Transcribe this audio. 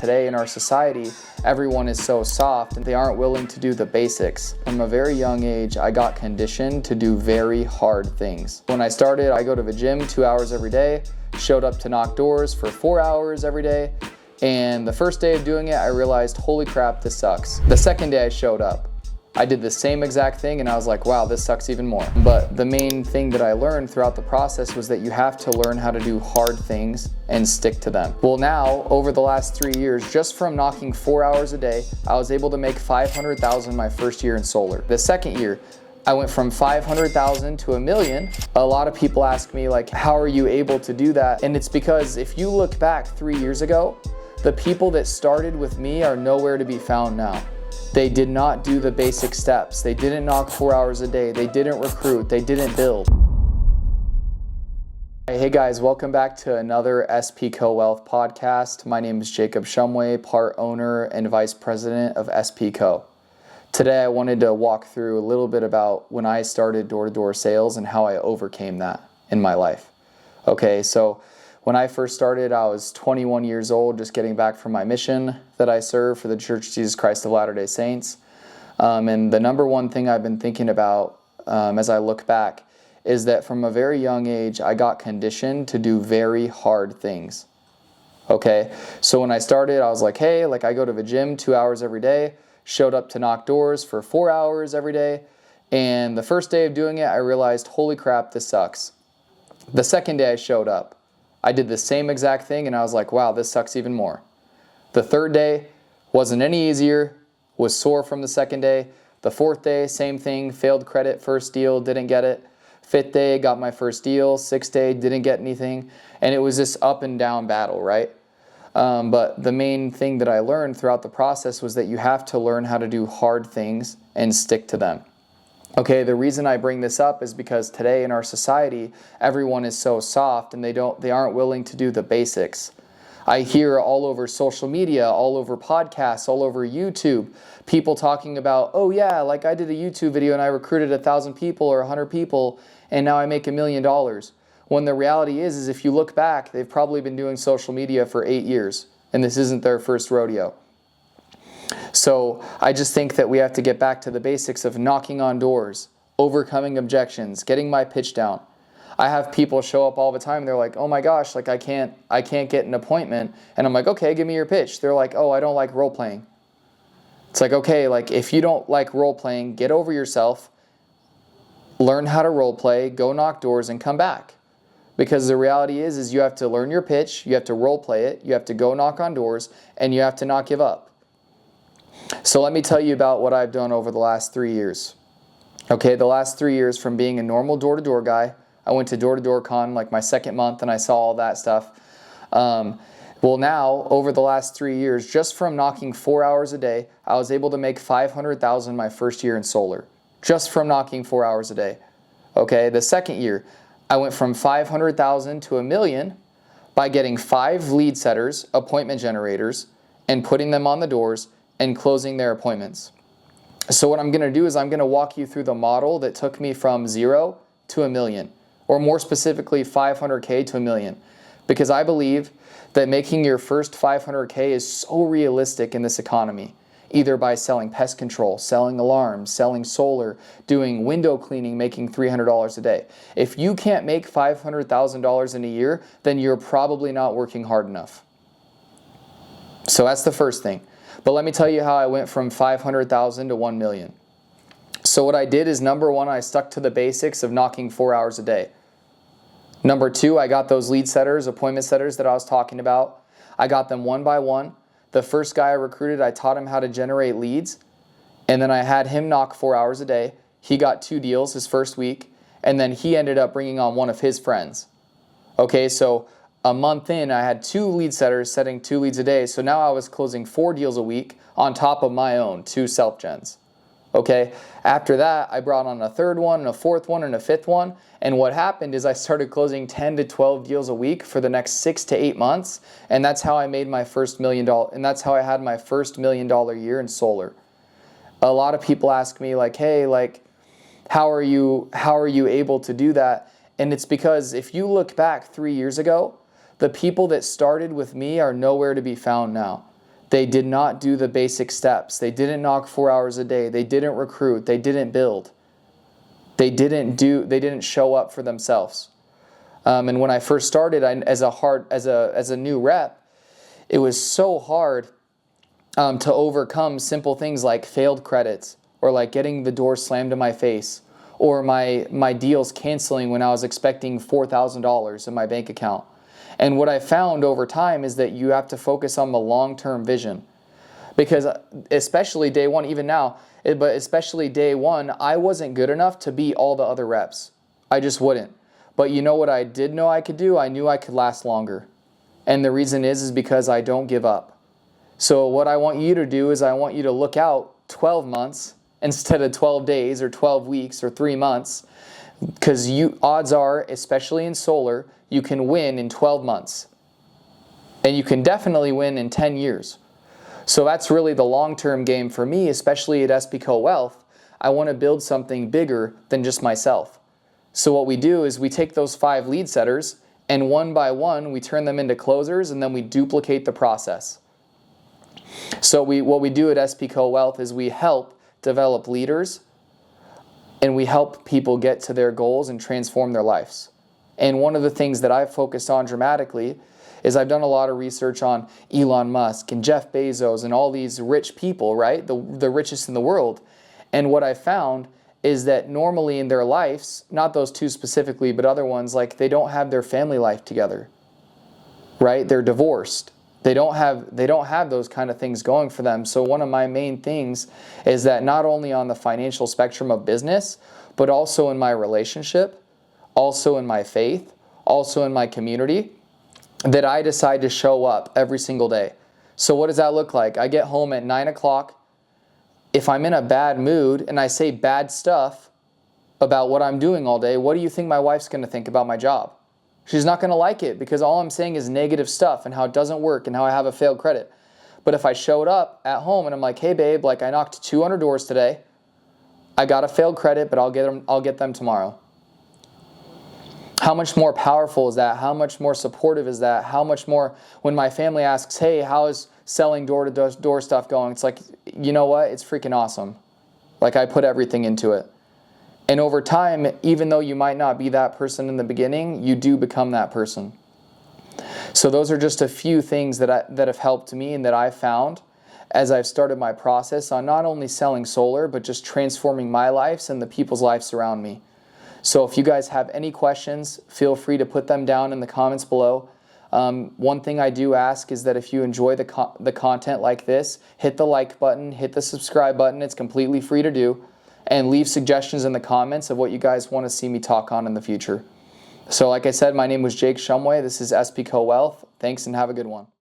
Today in our society, everyone is so soft and they aren't willing to do the basics. From a very young age, I got conditioned to do very hard things. When I started, I go to the gym 2 hours every day, showed up to knock doors for 4 hours every day, and the first day of doing it, I realized, holy crap, this sucks. The second day I showed up, I did the same exact thing and I was like, wow, this sucks even more. But the main thing that I learned throughout the process was that you have to learn how to do hard things and stick to them. Well, now, over the last 3 years, just from knocking 4 hours a day, I was able to make $500,000 my first year in solar. The second year, I went from 500,000 to $1 million. A lot of people ask me, like, how are you able to do that? And it's because if you look back 3 years ago, the people that started with me are nowhere to be found now. They did not do the basic steps. They didn't knock 4 hours a day. They didn't recruit. They didn't build. Hey guys, welcome back to another SPCO Wealth podcast. My name is Jacob Shumway, part owner and vice president of SPCO. Today I wanted to walk through a little bit about when I started door-to-door sales and how I overcame that in my life. Okay, so when I first started, I was 21 years old, just getting back from my mission that I serve for the Church of Jesus Christ of Latter-day Saints. And the number one thing I've been thinking about as I look back is that from a very young age, I got conditioned to do very hard things. Okay, so when I started, I was like, hey, I go to the gym 2 hours every day, showed up to knock doors for 4 hours every day. And the first day of doing it, I realized, holy crap, this sucks. The second day I showed up, I did the same exact thing and I was like, wow, this sucks even more. The third day wasn't any easier, was sore from the second day. The fourth day, same thing, failed credit, first deal, didn't get it. Fifth day, got my first deal. Sixth day, didn't get anything. And it was this up and down battle, right? But the main thing that I learned throughout the process was that you have to learn how to do hard things and stick to them. Okay, the reason I bring this up is because today in our society, everyone is so soft and they aren't willing to do the basics. I hear all over social media, all over podcasts, all over YouTube, people talking about, oh yeah, I did a YouTube video and I recruited 1,000 people or 100 people and now I make $1 million. When the reality is if you look back, they've probably been doing social media for 8 years and this isn't their first rodeo. So I just think that we have to get back to the basics of knocking on doors, overcoming objections, getting my pitch down. I have people show up all the time and they're like, oh my gosh, I can't get an appointment. And I'm like, okay, give me your pitch. They're like, oh, I don't like role playing. It's like, okay, if you don't like role playing, get over yourself, learn how to role play, go knock doors and come back. Because the reality is you have to learn your pitch, you have to role play it, you have to go knock on doors, and you have to not give up. So let me tell you about what I've done over the last 3 years. Okay, the last 3 years from being a normal door-to-door guy, I went to door-to-door con my second month and I saw all that stuff. Well now, over the last 3 years, just from knocking 4 hours a day, I was able to make $500,000 my first year in solar. Just from knocking 4 hours a day. Okay, the second year, I went from 500,000 to $1 million by getting 5 lead setters, appointment generators, and putting them on the doors and closing their appointments. So what I'm going to do is I'm going to walk you through the model that took me from 0 to $1 million, or more specifically 500K to $1 million, because I believe that making your first 500K is so realistic in this economy, either by selling pest control, selling alarms, selling solar, doing window cleaning, making $300 a day. If you can't make $500,000 in a year, then you're probably not working hard enough. So that's the first thing. But let me tell you how I went from 500,000 to 1 million. So what I did is, number one, I stuck to the basics of knocking 4 hours a day. Number two, I got those lead setters, appointment setters that I was talking about. I got them one by one. The first guy I recruited, I taught him how to generate leads. And then I had him knock 4 hours a day. He got 2 deals his first week. And then he ended up bringing on one of his friends. Okay, so a month in, I had 2 lead setters setting 2 leads a day. So now I was closing 4 deals a week on top of my own 2 self-gens. Okay, after that, I brought on a third one, and a fourth one, and a fifth one. And what happened is I started closing 10 to 12 deals a week for the next 6 to 8 months. And that's how I made my first $1 million. And that's how I had my first $1 million year in solar. A lot of people ask me hey, how are you able to do that? And it's because if you look back 3 years ago, the people that started with me are nowhere to be found now. They did not do the basic steps. They didn't knock 4 hours a day. They didn't recruit. They didn't build. They didn't show up for themselves. And when I first started, as a new rep, it was so hard to overcome simple things like failed credits, or like getting the door slammed in my face, or my deals canceling when I was expecting $4,000 in my bank account. And what I found over time is that you have to focus on the long-term vision. Because especially day one, even now, but especially day one, I wasn't good enough to beat all the other reps. I just wouldn't. But you know what I did know I could do? I knew I could last longer. And the reason is because I don't give up. So what I want you to do is I want you to look out 12 months instead of 12 days or 12 weeks or 3 months. Because odds are, especially in solar, you can win in 12 months. And you can definitely win in 10 years. So that's really the long-term game for me, especially at SPCO Wealth. I want to build something bigger than just myself. So what we do is we take those 5 lead setters, and one by one we turn them into closers, and then we duplicate the process. So what we do at SPCO Wealth is we help develop leaders, and we help people get to their goals and transform their lives. And one of the things that I've focused on dramatically is I've done a lot of research on Elon Musk and Jeff Bezos and all these rich people, right? The richest in the world. And what I found is that normally in their lives, not those two specifically, but other ones, like they don't have their family life together, right? They're divorced. They don't have those kind of things going for them. So one of my main things is that not only on the financial spectrum of business, but also in my relationship, also in my faith, also in my community, that I decide to show up every single day. So what does that look like? I get home at 9 o'clock. If I'm in a bad mood and I say bad stuff about what I'm doing all day, what do you think my wife's going to think about my job? She's not going to like it, because all I'm saying is negative stuff and how it doesn't work and how I have a failed credit. But if I showed up at home and I'm like, hey babe, like I knocked 200 doors today. I got a failed credit, but I'll get them tomorrow. How much more powerful is that? How much more supportive is that? How much more when my family asks, hey, how is selling door-to-door stuff going? It's like, you know what? It's freaking awesome. Like I put everything into it. And over time, even though you might not be that person in the beginning, you do become that person. So those are just a few things that have helped me and that I've found as I've started my process on not only selling solar, but just transforming my lives and the people's lives around me. So if you guys have any questions, feel free to put them down in the comments below. One thing I do ask is that if you enjoy the content like this, hit the like button, hit the subscribe button. It's completely free to do. And leave suggestions in the comments of what you guys want to see me talk on in the future. So like I said, my name was Jake Shumway. This is SPCO Wealth. Thanks and have a good one.